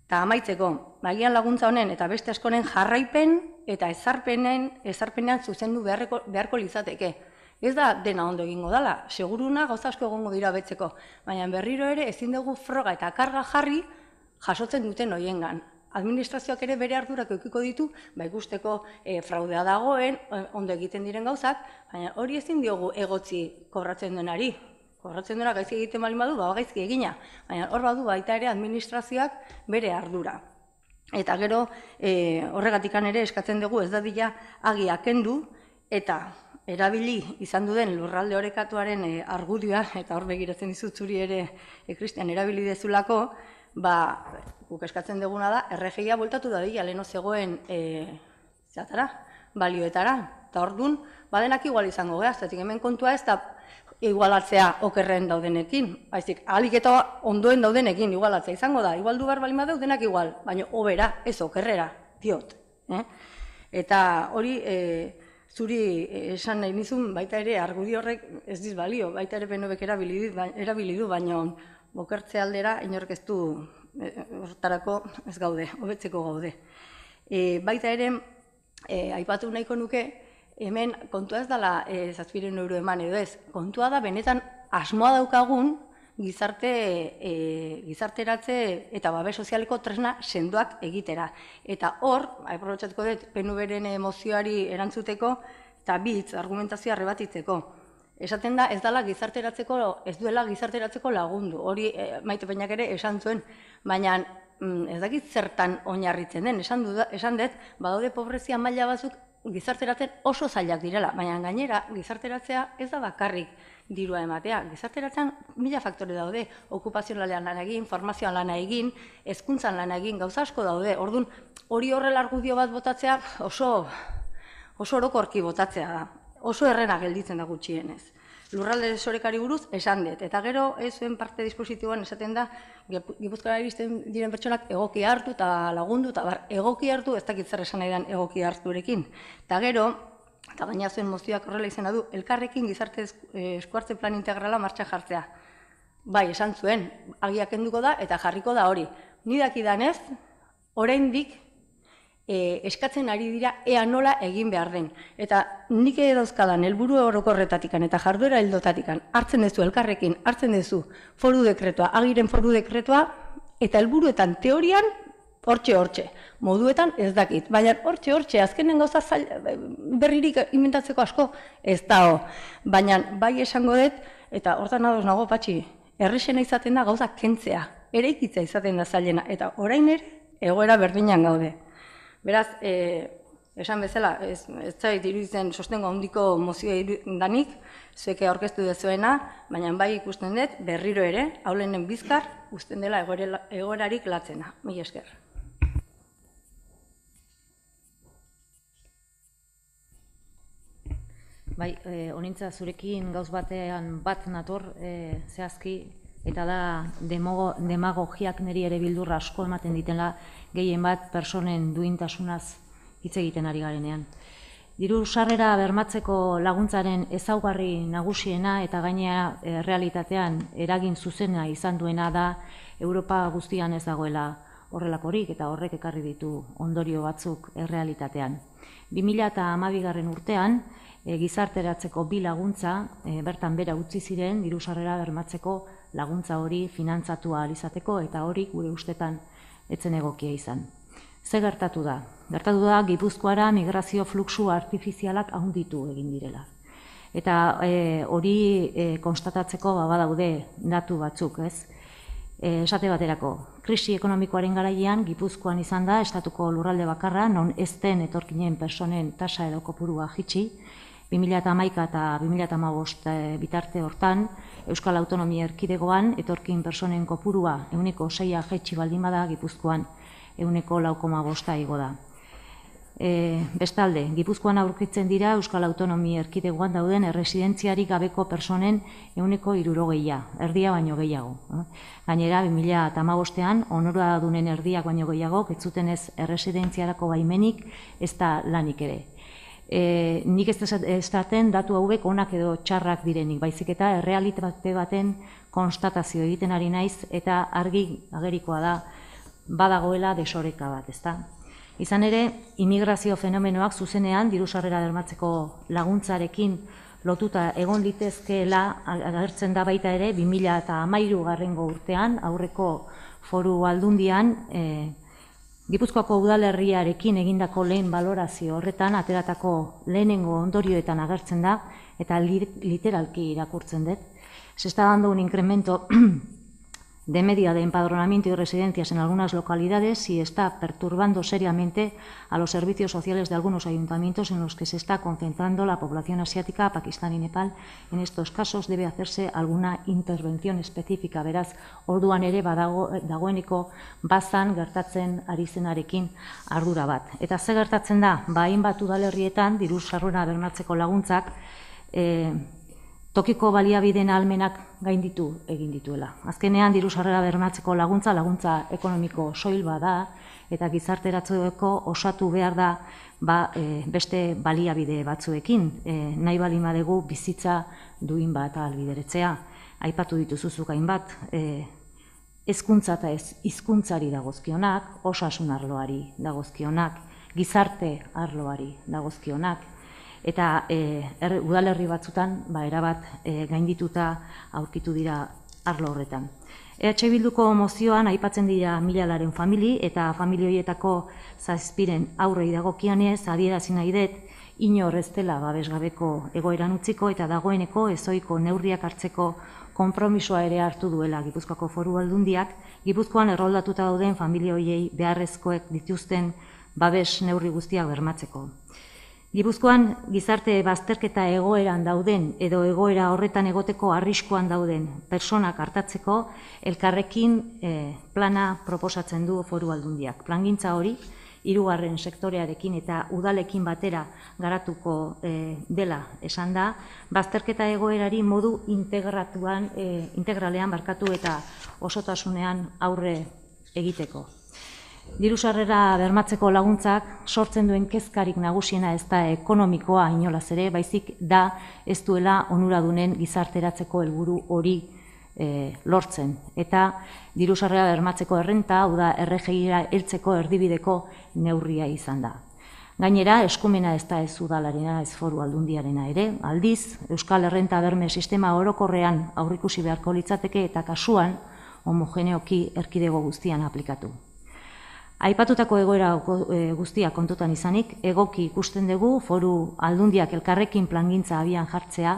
Eta amaitzeko, agian laguntza honen eta beste askoren jarraipen eta ezarpenean zuzendu beharko litzateke. Ez da dena ondo egingo dela, seguruna gauza asko egongo dira betzeko, baina berriro ere ezin dugu froga eta karga jarri jasotzen duten hoiengan. Administrazioak ere bere ardurak eukiko ditu, ikusteko fraudea dagoen, ondo egiten diren gauzak, baina hori ezin diogu egotzi kobratzen denari. Kobratzen duena gaizki egiten baldin badu, gaizki egina, baina hor badu baita ere administrazioak bere ardura. Eta gero horregatikan ere eskatzen dugu ez dadila agia kendu eta erabili izan duden lurralde orekatuaren argudioa, eta hor begiratzen dizut zuri ere, Kristian, erabili dezulako, guk eskatzen duguna da, RGIa bueltatu dadila leheno zegoen balioetara. Eta orduan, badenak igual izango geha, zetik hemen kontua ez da igualatzea okerren daudenekin. Baizik, ahalik eta ondoen daudenekin igualatzea izango da. Igual du behar balin badeu, denak igual, baina hobera, ez okerrera, diot. Eta hori, zuri esan nahi nizun, baita ere argudio horrek ez diz balio, baita ere PNVk erabili du, baina bokertze aldera inork ez du hortarako ez gaude, hobetzeko gaude. Baita ere, aipatu nahiko nuke, hemen kontua ez dela 700 euro eman edo ez, kontua da benetan asmoa daukagun gizarteratze eta babes sozialeko tresna sendoak egitera. Eta hor, aprobetxatuko dut PNVren mozioari erantzuteko eta bitz argumentazioa rebatitzeko. Esaten da ez duela gizarteratzeko lagundu. Hori Maite Peñak ere esan zuen, baina ez dakit zertan oinarritzen den. Esan dut, badaude pobrezia maila batzuk gizarteratzen oso zailak direla, baina gainera gizarteratzea ez da bakarrik dirua ematea. Gizarteratzen mila faktore daude, okupazionalean lan egin, formazioan lana egin, hezkuntzan lana egin, gauza asko daude. Orduan, hori horrela argudio bat botatzea oso orokorki botatzea da. Oso errena gelditzen da gutxienez. Lurralde desorekari buruz esan dut. Eta gero, ez zuen parte dispositiboan esaten da, Gipuzkoara iristen diren pertsonak egoki hartu eta lagundu, eta egoki hartu, ez dakit zer esan nahi den egoki harturekin. Eta gero, eta baina zuen mozioak horrela izena du, elkarrekin gizarte eskuartze plan integrala martxan jartzea. Bai, esan zuen, agiak kenduko da eta jarriko da hori. Nidak idanez, oraindik eskatzen ari dira ea nola egin behar den. Eta nik dauzkadan helburu orokorretatikan eta jarduera heldotatikan hartzen duzu elkarrekin, hartzen duzu foru dekretua, agiren foru dekretua, eta helburuetan teorian hortxe, moduetan ez dakit. Baina hortxe, azkenen gauza berririk inventatzeko asko ez dago. Baina bai esango dut, eta hortan ados nago patxi, errexena izaten da gauza kentzea, eraikitza izaten da zailena, eta orain ere egoera berdinan gaude. Beraz, esan bezala, ez zait iruditzen sostengo handiko mozioa danik, zueke aurkeztu dezuena, baina bai ikusten dut, berriro ere, haulenen bizkar, uzten dela egoerarik latzena. Mila esker. Bai, honintza zurekin gauz batean bat nator zehazki, eta da demagogiak niri ere bildurra asko ematen ditela gehien bat personen duintasunaz hitz egiten ari garenean. Diru sarrera bermatzeko laguntzaren ezaugarri nagusiena eta gainea realitatean eragin zuzena izan duena da Europa guztian ez dagoela horrelakorik eta horrek ekarri ditu ondorio batzuk errealitatean. 2012 urtean gizarteratzeko 2 laguntza bertan bera utzi ziren diru sarrera bermatzeko laguntza hori finantzatu ahal izateko eta hori gure ustetan etzen egokia izan. Ze gertatu da? Gertatu da Gipuzkoara migrazio fluxu artifizialak handitu egin direla. Eta hori konstatatzeko badaude datu batzuk, ez? Esate baterako, krisi ekonomikoaren garaian Gipuzkoan izan da estatuko lurralde bakarra, non ez den etorkinen personen tasa edo kopurua jitsi, 2011 eta 2015 bitarte hortan, Euskal Autonomia Erkidegoan etorkin personen kopurua 6% jaitsi baldin bada, Gipuzkoan 4,5% igo da. Bestalde, Gipuzkoan aurkitzen dira Euskal Autonomia Erkidegoan dauden erresidentziarik gabeko personen 60%, erdia baino gehiago. Gainera, 2015an, onuradunen erdiak baino gehiago, ez zuten ez erresidentziarako baimenik, ez da lanik ere. Nik ez esaten datu hauek onak edo txarrak direnik, baizik eta errealitate baten konstatazio egiten ari naiz eta argi agerikoa da badagoela desoreka bat, ezta? Izan ere, immigrazio fenomenoak zuzenean diru-sarrera bermatzeko laguntzarekin lotuta egon litezkeela agertzen da baita ere 2013 urtean, aurreko foru aldundian, Gipuzkoako udalerriarekin egindako lehen balorazio horretan ateratako lehenengo ondorioetan agertzen da eta literalki irakurtzen dut. Se está dando un incremento de media de empadronamiento y residencias en algunas localidades y está perturbando seriamente a los servicios sociales de algunos ayuntamientos en los que se está concentrando la población asiática, Pakistán y Nepal. En estos casos debe hacerse alguna intervención específica. Beraz, orduan ere dagoeneko bazan gertatzen ari zenarekin ardura bat. Eta ze gertatzen da, hainbat udalerrietan diru-sarrera bermatzeko laguntzak tokiko baliabideen ahalmenak gainditu egin dituela. Azkenean, diru-sarrera bermatzeko laguntza ekonomiko soil bada, eta gizarteratzeko osatu behar da beste baliabide batzuekin, nahi baldin badugu bizitza duin bat ahalbideretzea. Aipatu dituzuzuk hainbat, hezkuntza eta hizkuntzari dagozkionak, osasun arloari dagozkionak, gizarte arloari dagozkionak, eta udalerri batzutan erabat gaindituta aurkitu dira arlo horretan. EH Bilduko mozioan aipatzen dira 1000 famili eta famili horietako 7 aurrei dagokienez adierazi nahi dut inor ez dela babesgabeko egoeran utziko eta dagoeneko ezohiko neurriak hartzeko konpromisoa ere hartu duela Gipuzkoako Foru Aldundiak, Gipuzkoan erroldatuta dauden famili horiei beharrezkoek dituzten babes neurri guztiak bermatzeko. Gipuzkoan gizarte bazterketa egoeran dauden edo egoera horretan egoteko arriskuan dauden personak hartatzeko elkarrekin plana proposatzen du Foru Aldundiak. Plangintza hori, 3. sektorearekin eta udalekin batera garatuko dela esan da, bazterketa egoerari modu integralean eta osotasunean aurre egiteko. Diru-sarrera bermatzeko laguntzak sortzen duen kezkarik nagusiena ez da ekonomikoa inolaz ere, baizik da ez duela onuradunen gizarteratzeko helburu hori lortzen. Eta diru-sarrera bermatzeko errenta, hau da RGI-ra heltzeko erdibideko neurria izan da. Gainera, eskumena ez da ez udalarena, ez Foru Aldundiarena ere, aldiz, Euskal Errenta Berme sistema orokorrean aurrikusi beharko litzateke eta kasuan homogeneoki erkidego guztian aplikatu. Aipatutako egoera guztia kontutan izanik, egoki ikusten dugu Foru Aldundiak elkarrekin plangintza abian jartzea,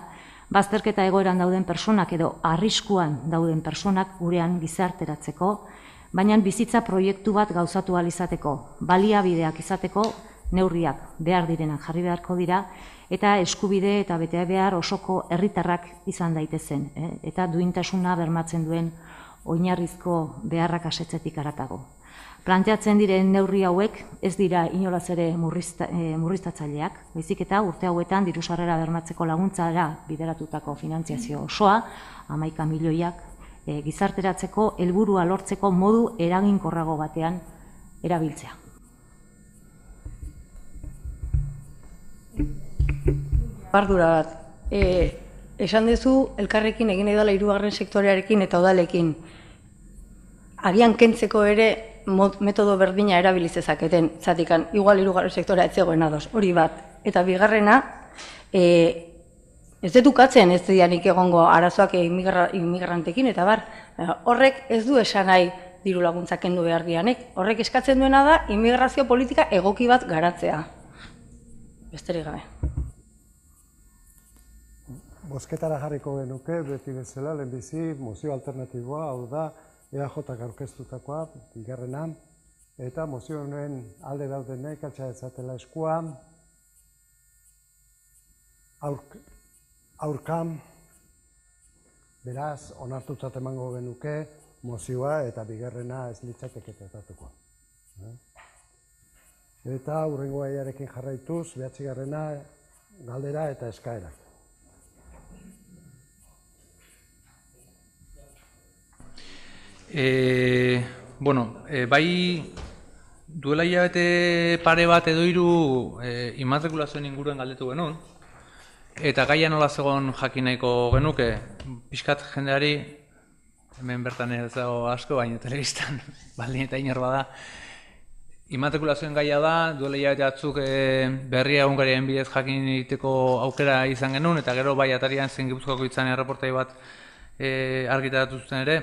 bazterketa egoeran dauden personak edo arriskuan dauden personak gurean gizarteratzeko, baina bizitza proiektu bat gauzatu ahal izateko, baliabideak izateko, neurriak behar direnak jarri beharko dira, eta eskubide eta bete behar osoko herritarrak izan daitezen, eta duintasuna bermatzen duen oinarrizko beharrak asetzetik haratago. Planteatzen diren neurri hauek ez dira inolaz ere murriztatzaileak, baizik eta urte hauetan diru-sarrera bermatzeko laguntzara bideratutako finantziazio osoa, 11 milioiak gizarteratzeko helburua lortzeko modu eraginkorrago batean erabiltzea. Ardura bat, esan duzu elkarrekin egin edala 3. sektorearekin eta udalekin. Agian kentzeko ere metodo berdina erabilizezaketen, zatikan, igual 3. sektorea etzegoen ados, hori bat. Eta bigarrena, ez detukatzen ez dianik egongo arazoak immigrantekin, eta bar, horrek ez du esan nahi diru laguntzak kendu behar dianik. Horrek eskatzen duena da, immigrazio politika egoki bat garatzea. Besterik gabe. Bozketara jarriko genuke, beti bezala, lehenbizi, mozio alternatiboa, hau da, EAJak aurkeztutakoa, bigarrena, eta mozio honen alde daudenek altxa dezatela eskua, aurkan, beraz, onartutzat emango genuke, mozioa eta bigarrena ez litzateke tratatuko. Eta hurrengo gaiarekin jarraituz, 9. galdera eta eskaerak. Bai, duela hilabete pare bat edo hiru immatrikulazioen inguruen galdetu genuen, eta gaia nola zegoen jakin nahiko genuke, pixkat jendeari, hemen bertan ez dago asko, baina telebistan baldin eta inor bada, immatrikulazioen gaia da, duela hilabete batzuk berria egunkarien bidez jakin egiteko aukera izan genuen, eta gero bai atarian zen Gipuzkoako Hitzaren erreportai bat argitaratu zuten ere,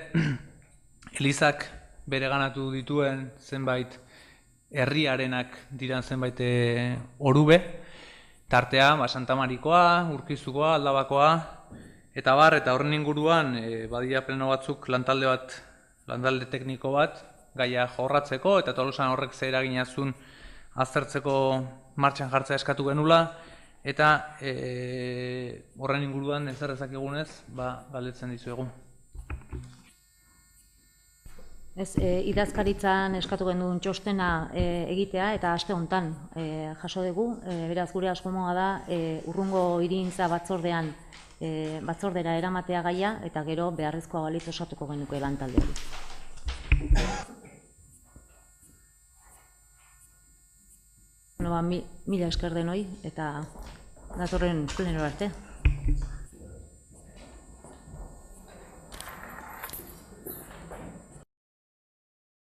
Elizak bere ganatu dituen zenbait herriarenak diran zenbait orube, tartea, Santa Marikoa, Urkizukoa, Aldabakoa, eta horren inguruan badira pleno batzuk lantalde tekniko bat, gaia jorratzeko, eta Tolosan horrek zer eraginazun aztertzeko martxan jartzea eskatu genula, eta horren inguruan ezer ezakigunez, galdetzen dizuegu. Idazkaritzan eskatu genuen txostena egitea eta aste honetan jaso dugu. Beraz, gure asmoa da urrungo hirigintza batzordera eramatea gaia eta gero beharrezkoa balitz osatuko genuke lantalde hori. Mila esker denoi eta datorren plenero arte.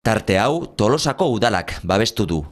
Tarte hau Tolosako udalak babestu du.